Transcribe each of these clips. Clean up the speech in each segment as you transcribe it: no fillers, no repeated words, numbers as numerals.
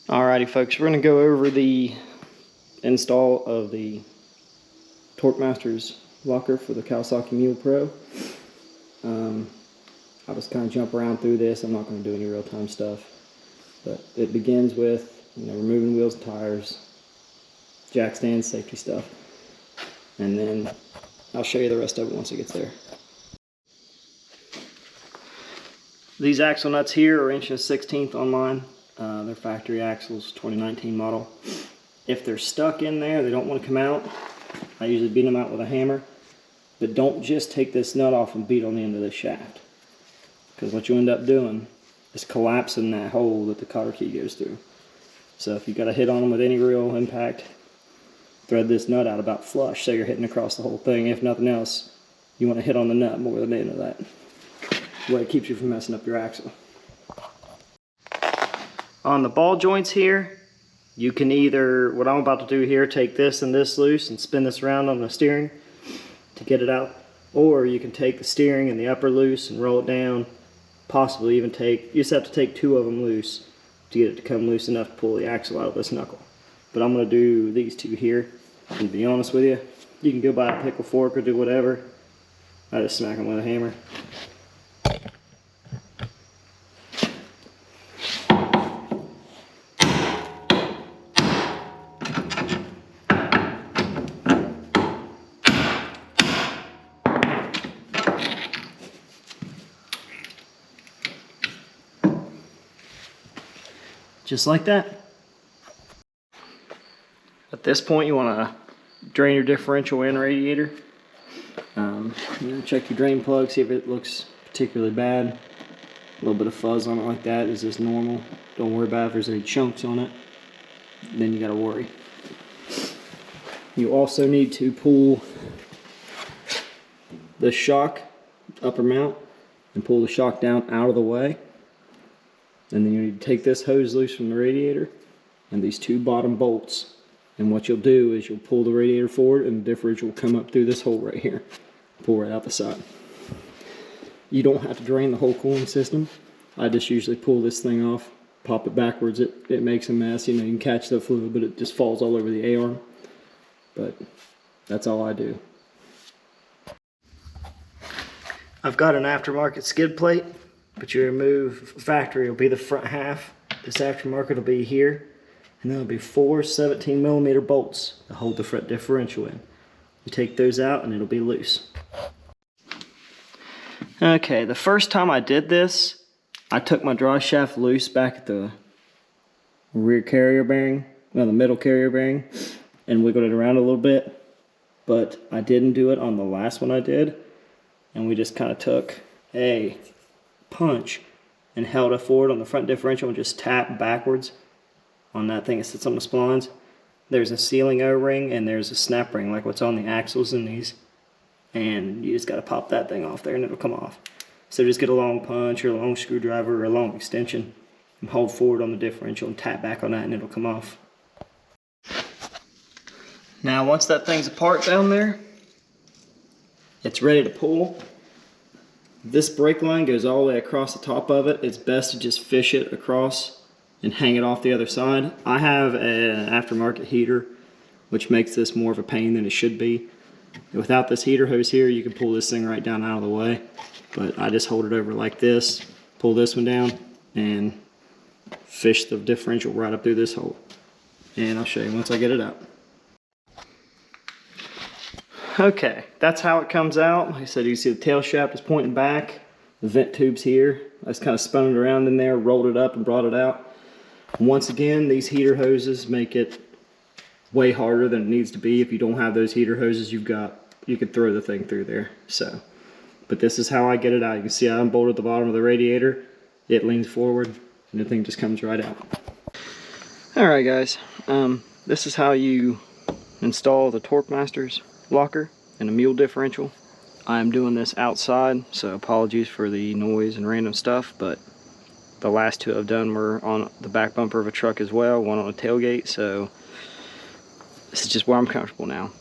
Alrighty folks, we're going to go over the install of the Torqmasters locker for the Kawasaki Mule Pro. I'll just kind of jump around through this. I'm not going to do any real-time stuff, but it begins with removing wheels and tires, jack stands, safety stuff, and then I'll show you the rest of it once it gets there. These axle nuts here are 1/16" on mine. They're factory axles, 2019 model. If they're stuck in there, they don't want to come out, I usually beat them out with a hammer. But don't just take this nut off and beat on the end of the shaft, because what you end up doing is collapsing that hole that the cotter key goes through. So if you got to hit on them with any real impact, thread this nut out about flush so you're hitting across the whole thing. If nothing else, you want to hit on the nut more than the end of that. Way it keeps you from messing up your axle. On the ball joints here, you can either, what I'm about to do here, take this and this loose and spin this around on the steering to get it out. Or you can take the steering and the upper loose and roll it down. Possibly even you just have to take 2 of them loose to get it to come loose enough to pull the axle out of this knuckle. But I'm going to do these 2 here. And to be honest with you, you can go buy a pickle fork or do whatever. I just smack them with a hammer. Just like that. At this point, you want to drain your differential and radiator. Check your drain plug, see if it looks particularly bad. A little bit of fuzz on it like that is just normal. Don't worry about if there's any chunks on it. Then you got to worry. You also need to pull the shock upper mount and pull the shock down out of the way. And then you need to take this hose loose from the radiator and these 2 bottom bolts. And what you'll do is you'll pull the radiator forward and the differential will come up through this hole right here. Pull right out the side. You don't have to drain the whole cooling system. I just usually pull this thing off, pop it backwards. It makes a mess. You can catch the fluid, but it just falls all over the A-arm. But that's all I do. I've got an aftermarket skid plate. But you remove factory will be the front half. This aftermarket will be here. And then there'll be 4 17mm bolts to hold the front differential in. You take those out and it'll be loose. Okay, the first time I did this, I took my drive shaft loose back at the rear carrier bearing, the middle carrier bearing, and wiggled it around a little bit. But I didn't do it on the last one I did. And we just kind of took a punch and held it forward on the front differential and just tap backwards on that thing that sits on the splines. There's a sealing O-ring and there's a snap ring like what's on the axles in these, and you just got to pop that thing off there and it'll come off. So just get a long punch or a long screwdriver or a long extension and hold forward on the differential and tap back on that and it'll come off. Now once that thing's apart down there, it's ready to pull. This brake line goes all the way across the top of it. It's best to just fish it across and hang it off the other side. I have an aftermarket heater, which makes this more of a pain than it should be. Without this heater hose here, you can pull this thing right down out of the way. But I just hold it over like this, pull this one down, and fish the differential right up through this hole. And I'll show you once I get it out. Okay, that's how it comes out. Like I said, you can see the tail shaft is pointing back. The vent tube's here. I just kind of spun it around in there, rolled it up, and brought it out. Once again, these heater hoses make it way harder than it needs to be. If you don't have those heater hoses, you could throw the thing through there. But this is how I get it out. You can see I unbolted the bottom of the radiator. It leans forward, and the thing just comes right out. All right, guys. This is how you install the Torqmasters locker and a mule differential. I'm doing this outside, so apologies for the noise and random stuff, but the last 2 I've done were on the back bumper of a truck as well, one on a tailgate, so this is just where I'm comfortable now.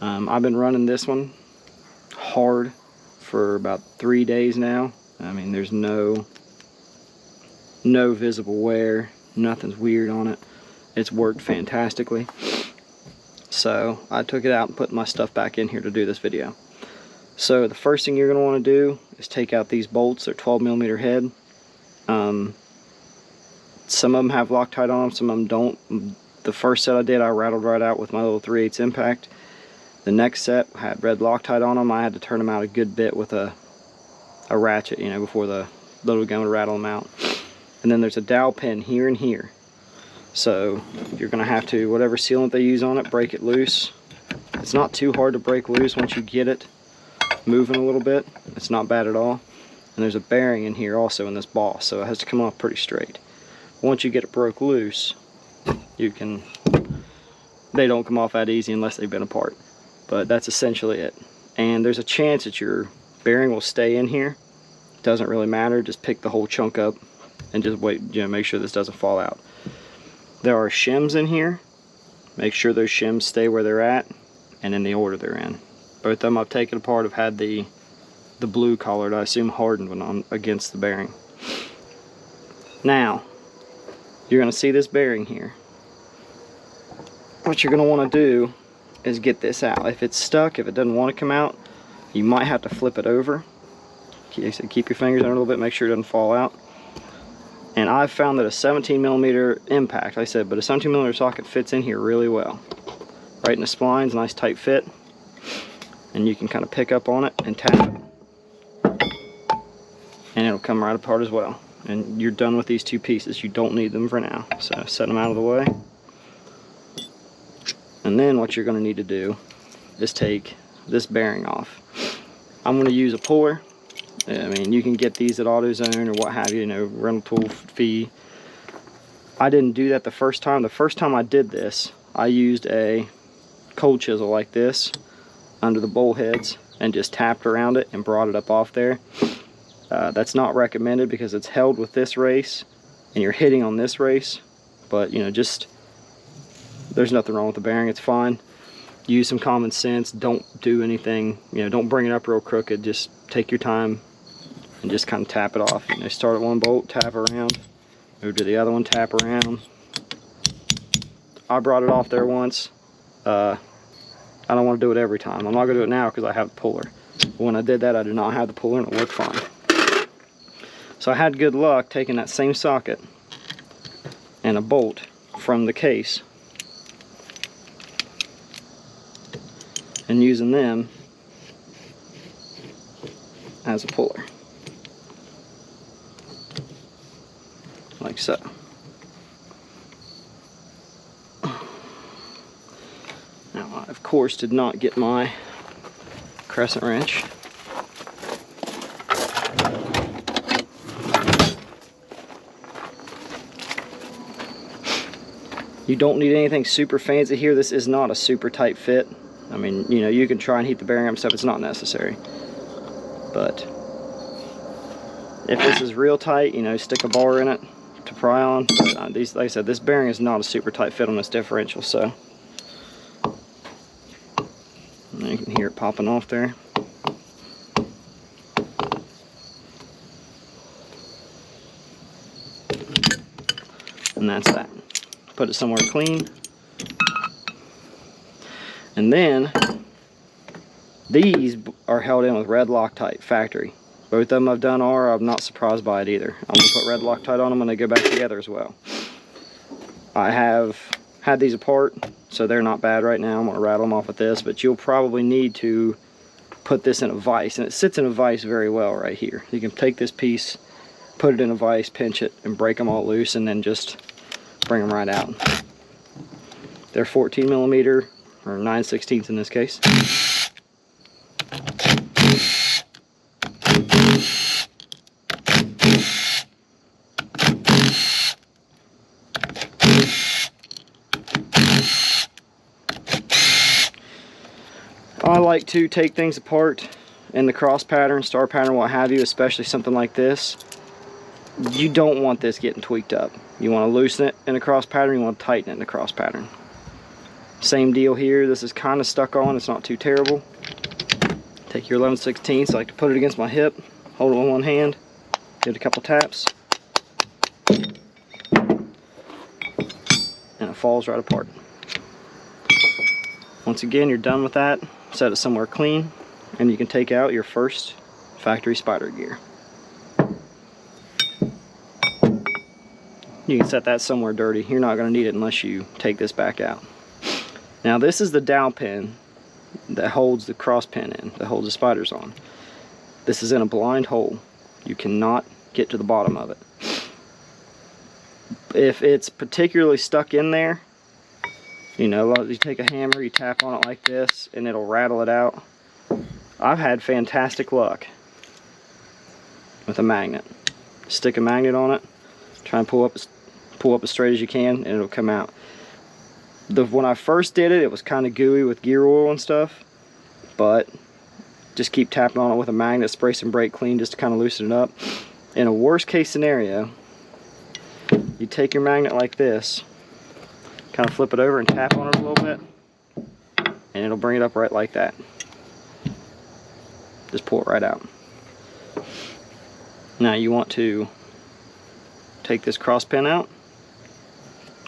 I've been running this one hard for about 3 days now. I mean, there's no visible wear. Nothing's weird on it. It's worked fantastically. So I took it out and put my stuff back in here to do this video. So the first thing you're going to want to do is take out these bolts. They're 12mm head. Some of them have Loctite on them, some of them don't. The first set I did, I rattled right out with my little 3/8 impact. The next set had red Loctite on them. I had to turn them out a good bit with a ratchet, you know, before the little gun would rattle them out. And then there's a dowel pin here and here. So you're going to have to, whatever sealant they use on it, break it loose. It's not too hard to break loose once you get it moving a little bit. It's not bad at all. And there's a bearing in here also in this boss, so it has to come off pretty straight. Once you get it broke loose, you can, they don't come off that easy unless they've been apart. But that's essentially it. And there's a chance that your bearing will stay in here. Doesn't really matter, just pick the whole chunk up and just wait, you know, make sure this doesn't fall out. There are shims in here. Make sure those shims stay where they're at and in the order they're in. Both of them I've taken apart. I've had the blue colored, I assume hardened one on against the bearing. Now, you're going to see this bearing here. What you're going to want to do is get this out. If it's stuck, if it doesn't want to come out, you might have to flip it over. Keep your fingers in it a little bit, make sure it doesn't fall out. And I've found that a 17mm impact, like I said, but a 17mm socket fits in here really well. Right in the splines, nice tight fit. And you can kind of pick up on it and tap it. And it'll come right apart as well. And you're done with these two pieces. You don't need them for now. So set them out of the way. And then what you're going to need to do is take this bearing off. I'm going to use a puller. I mean, you can get these at AutoZone or what have you, you know, rental tool fee. I didn't do that the first time. The first time I did this, I used a cold chisel like this under the bowl heads and just tapped around it and brought it up off there. That's not recommended because it's held with this race and you're hitting on this race. But, you know, just, there's nothing wrong with the bearing. It's fine. Use some common sense. Don't do anything, you know, don't bring it up real crooked. Just take your time and just kind of tap it off. You know, start at one bolt, tap around, move to the other one, tap around. I brought it off there once. I don't want to do it every time. I'm not going to do it now because I have the puller. But when I did that, I did not have the puller and it worked fine. So I had good luck taking that same socket and a bolt from the case and using them as a puller, like so. Now I of course did not get my crescent wrench. You don't need anything super fancy here. This is not a super tight fit. I mean, you know, you can try and heat the bearing up and stuff. It's not necessary. But if this is real tight, you know, stick a bar in it to pry on. But, these, like I said, this bearing is not a super tight fit on this differential, so. And you can hear it popping off there. And that's that. Put it somewhere clean. And then these are held in with red Loctite factory. Both of them I've done are. I'm not surprised by it either. I'm going to put red Loctite on them when they go back together as well. I have had these apart, so they're not bad right now. I'm going to rattle them off with this, but you'll probably need to put this in a vise, and it sits in a vise very well right here. You can take this piece, put it in a vise, pinch it, and break them all loose, and then just bring them right out. They're 14mm, or 9/16 in this case. I like to take things apart in the cross pattern, star pattern, what have you, especially something like this. You don't want this getting tweaked up. You want to loosen it in a cross pattern, you want to tighten it in a cross pattern. Same deal here. This is kind of stuck on, it's not too terrible. Take your 11/16, I like to put it against my hip, hold it with one hand, give it a couple taps. it falls right apart. Once again, you're done with that. Set it somewhere clean, and you can take out your first factory spider gear. You can set that somewhere dirty. You're not going to need it unless you take this back out. Now this is the dowel pin that holds the cross pin in, that holds the spiders on. This is in a blind hole. You cannot get to the bottom of it. If it's particularly stuck in there, you know, you take a hammer, you tap on it like this, and it'll rattle it out. I've had fantastic luck with a magnet. Stick a magnet on it, try and pull up as straight as you can, and it'll come out. When I first did it, it was kind of gooey with gear oil and stuff, but just keep tapping on it with a magnet, spray some brake clean just to kind of loosen it up. In a worst case scenario, you take your magnet like this, kind of flip it over and tap on it a little bit, and it'll bring it up right like that. Just pull it right out. Now you want to take this cross pin out,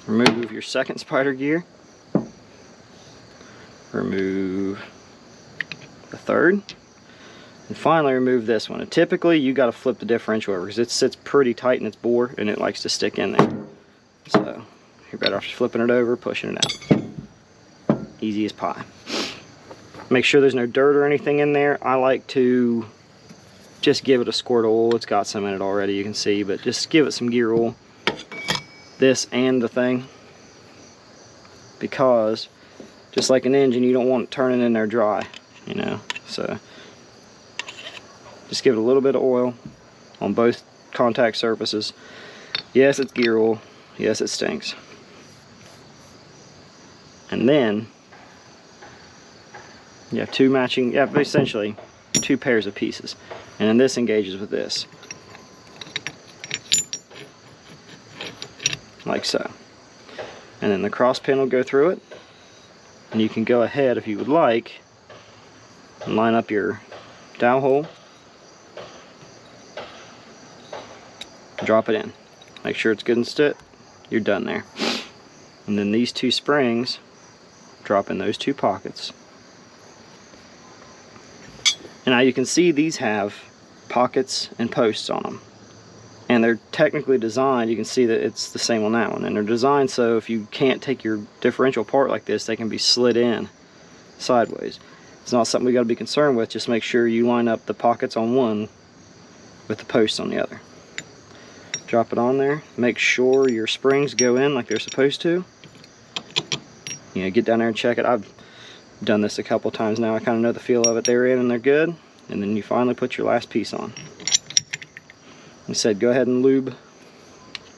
remove your second spider gear, remove the third, and finally remove this one. And typically you got to flip the differential over because it sits pretty tight in its bore and it likes to stick in there. So you're better off just flipping it over, pushing it out. Easy as pie. Make sure there's no dirt or anything in there. I like to just give it a squirt of oil. It's got some in it already, you can see, but just give it some gear oil. This and the thing, because just like an engine, you don't want it turning in there dry, you know. So just give it a little bit of oil on both contact surfaces. Yes, it's gear oil. Yes, it stinks. And then you have two matching, essentially two pairs of pieces, and then this engages with this, like so. And then the cross pin will go through it, and you can go ahead, if you would like, and line up your dowel hole, drop it in, make sure it's good and stiff. You're done there. And then these two springs drop in those two pockets. And now you can see these have pockets and posts on them, and they're technically designed, you can see that it's the same on that one, and they're designed so if you can't take your differential apart like this, they can be slid in sideways. It's not something we got to be concerned with. Just make sure you line up the pockets on one with the posts on the other. Drop it on there, make sure your springs go in like they're supposed to. You know, get down there and check it. I've done this a couple times now. I kind of know the feel of it. They're in and they're good. And then you finally put your last piece on. I said go ahead and lube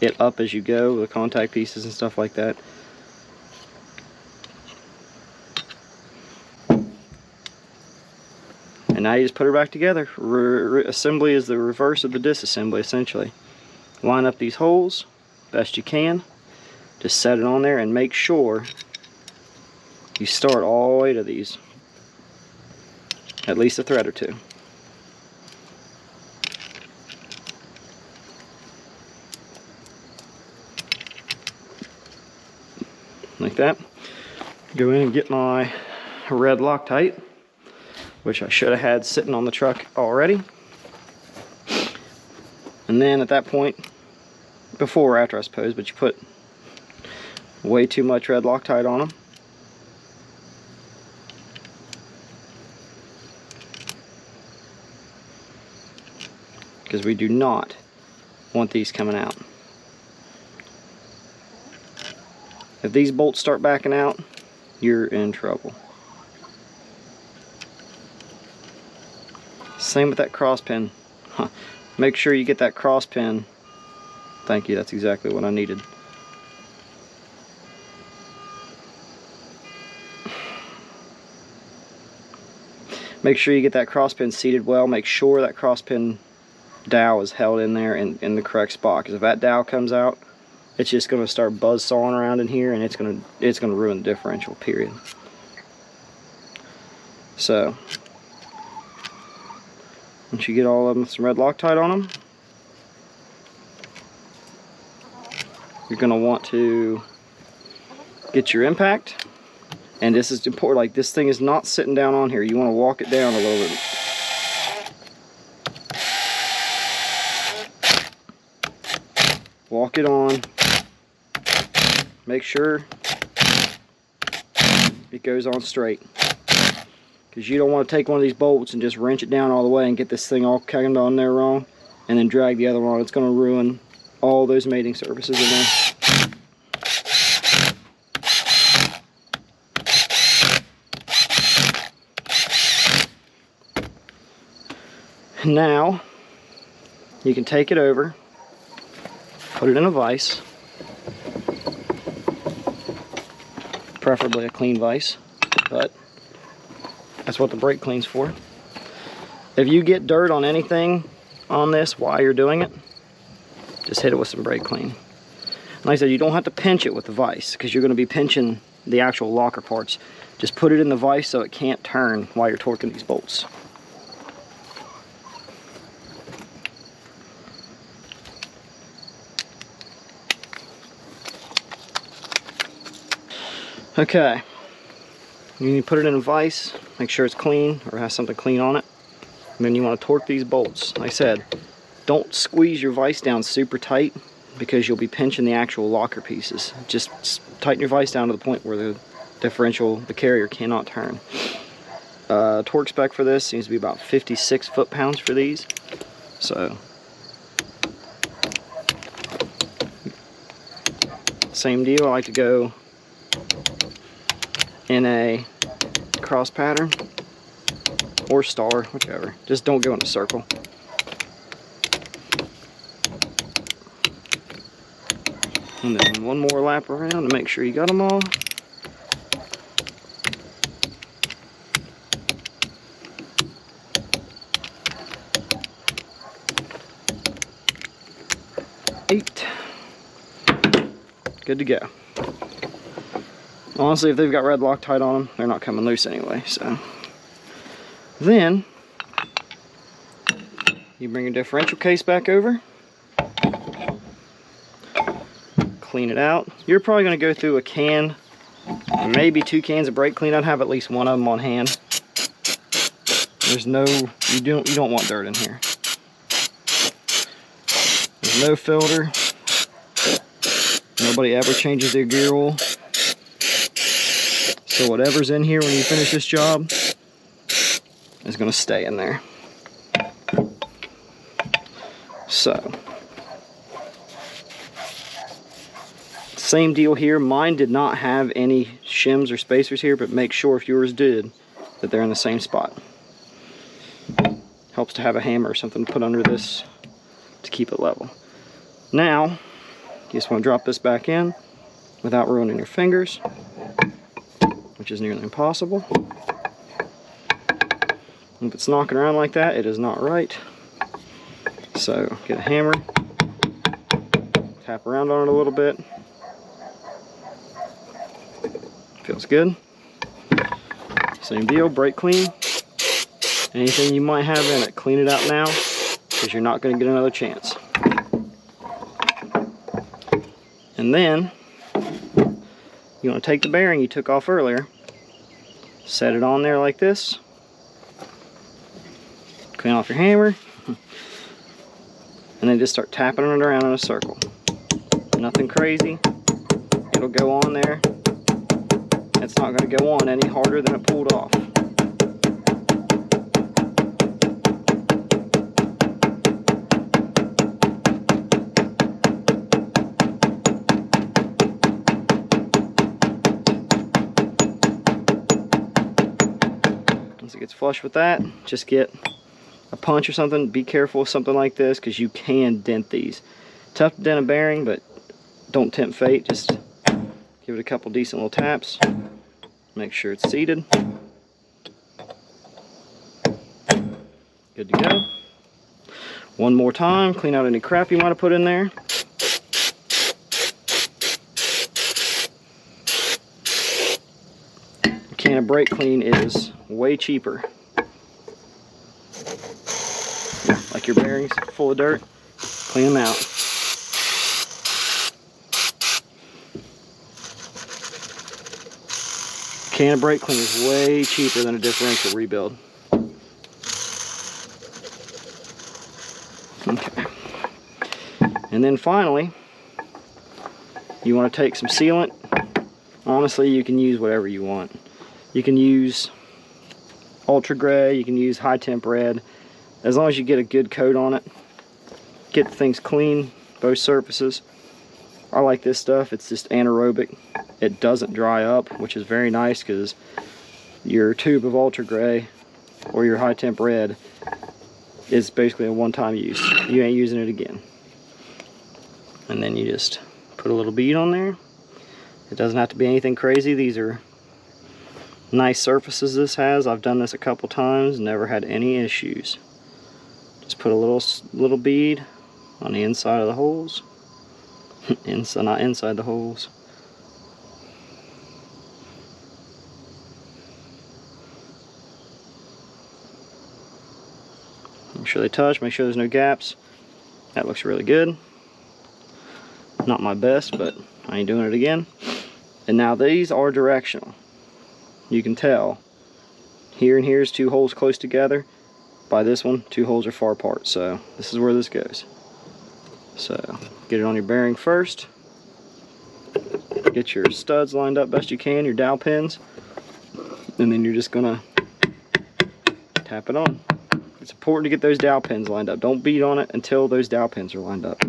it up as you go, the contact pieces and stuff like that. And now you just put her back together. Assembly is the reverse of the disassembly, essentially. Line up these holes best you can. Just set it on there and make sure you start all the way to these. At least a thread or two. Like that. Go in and get my red Loctite, which I should have had sitting on the truck already. And then at that point, before or after I suppose, but you put way too much red Loctite on them. Because we do not want these coming out. If these bolts start backing out, you're in trouble. Same with that cross pin. Make sure you get that cross pin. Thank you, that's exactly what I needed. Make sure you get that cross pin seated well. Make sure that cross pin dowel is held in there in the correct spot, because if that dowel comes out, it's just going to start buzz sawing around in here, and it's going to ruin the differential, period. So once you get all of them with some red Loctite on them, you're going to want to Get your impact. And this is important, like this thing is not sitting down on here. You want to walk it down a little bit. Walk it on. Make sure it goes on straight. Because you don't want to take one of these bolts and just wrench it down all the way and get this thing all kind of on there wrong and then drag the other one on. It's going to ruin all those mating surfaces in there. Now you can take it over, put it in a vise, preferably a clean vise, but that's what the brake clean's for. If you get dirt on anything on this while you're doing it, just hit it with some brake clean. Like I said, you don't have to pinch it with the vise because you're going to be pinching the actual locker parts. Just put it in the vise so it can't turn while you're torquing these bolts. Okay, you need to put it in a vise, make sure it's clean or has something clean on it. And then you want to torque these bolts. Like I said, don't squeeze your vise down super tight because you'll be pinching the actual locker pieces. Just tighten your vise down to the point where the differential, the carrier cannot turn. Torque spec for this seems to be about 56 foot-pounds for these. So, same deal, I like to go in a cross pattern or star, whichever. Just don't go in a circle. And then one more lap around to make sure you got them all. Eight. Good to go. Honestly, if they've got red Loctite on them, they're not coming loose anyway, so. Then, you bring your differential case back over. Clean it out. You're probably going to go through a can, maybe 2 cans of brake clean. I'd have at least one of them on hand. There's no, you don't want dirt in here. There's no filter. Nobody ever changes their gear oil. So whatever's in here when you finish this job is going to stay in there. So, same deal here. Mine did not have any shims or spacers here, but make sure if yours did that they're in the same spot. Helps to have a hammer or something to put under this to keep it level. Now, you just want to drop this back in without ruining your fingers, which is nearly impossible. If it's knocking around like that, it is not right. So get a hammer, tap around on it a little bit. Feels good. Same deal, brake clean. Anything you might have in it, clean it out now because you're not going to get another chance. And then you want to take the bearing you took off earlier, set it on there like this, clean off your hammer, and then just start tapping it around in a circle. Nothing crazy. It'll go on there. It's not going to go on any harder than it pulled off. Once it gets flush with that, just get a punch or something. Be careful with something like this because you can dent these. Tough to dent a bearing, but don't tempt fate. Just give it a couple decent little taps. Make sure it's seated. Good to go. One more time, clean out any crap you might have put in there. A can of brake clean is way cheaper. Like your bearings full of dirt, clean them out. Can of brake cleaner is way cheaper than a differential rebuild. Okay. And then finally, you want to take some sealant. Honestly, you can use whatever you want. You can use ultra gray, you can use high temp red. As long as you get a good coat on it, get things clean, both surfaces. I like this stuff. It's just anaerobic. It doesn't dry up, which is very nice because your tube of ultra gray or your high temp red is basically a one-time use. You ain't using it again. And then you just put a little bead on there. It doesn't have to be anything crazy. These are nice surfaces this has. I've done this a couple times, never had any issues. Just put a little bead on the inside of the holes. Not inside the holes. Make sure they touch, make sure there's no gaps. That looks really good. Not my best, but I ain't doing it again. And now these are directional. You can tell here and here's two holes close together. By this one, two holes are far apart. So this is where this goes. So get it on your bearing first. Get your studs lined up best you can, your dowel pins, and then you're just gonna tap it on. It's important to get those dowel pins lined up. Don't beat on it until those dowel pins are lined up.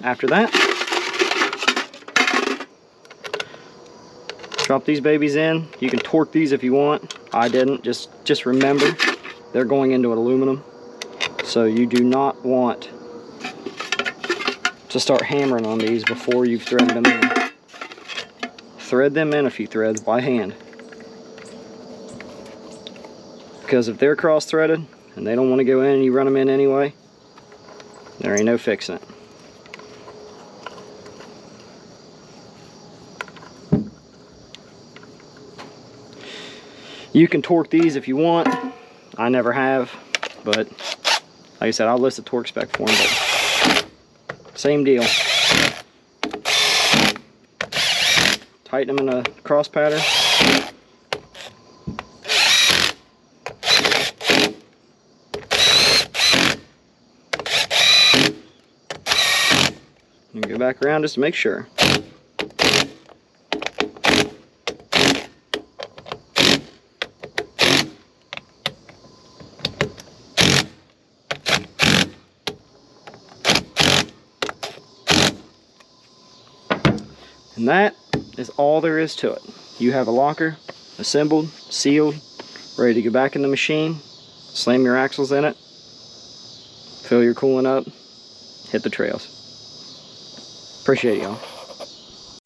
After that, drop these babies in. You can torque these if you want. I didn't. Just remember, they're going into aluminum, so you do not want to start hammering on these before you've threaded them in. Thread them in a few threads by hand, because if they're cross threaded and they don't want to go in and you run them in anyway, there ain't no fixing it. You can torque these if you want. I never have, but like I said, I'll list the torque spec for them, but same deal. Tighten them in a cross pattern. And go back around just to make sure. And that is all there is to it. You have a locker assembled, sealed, ready to go back in the machine, slam your axles in it, fill your coolant up, hit the trails. Appreciate it, y'all.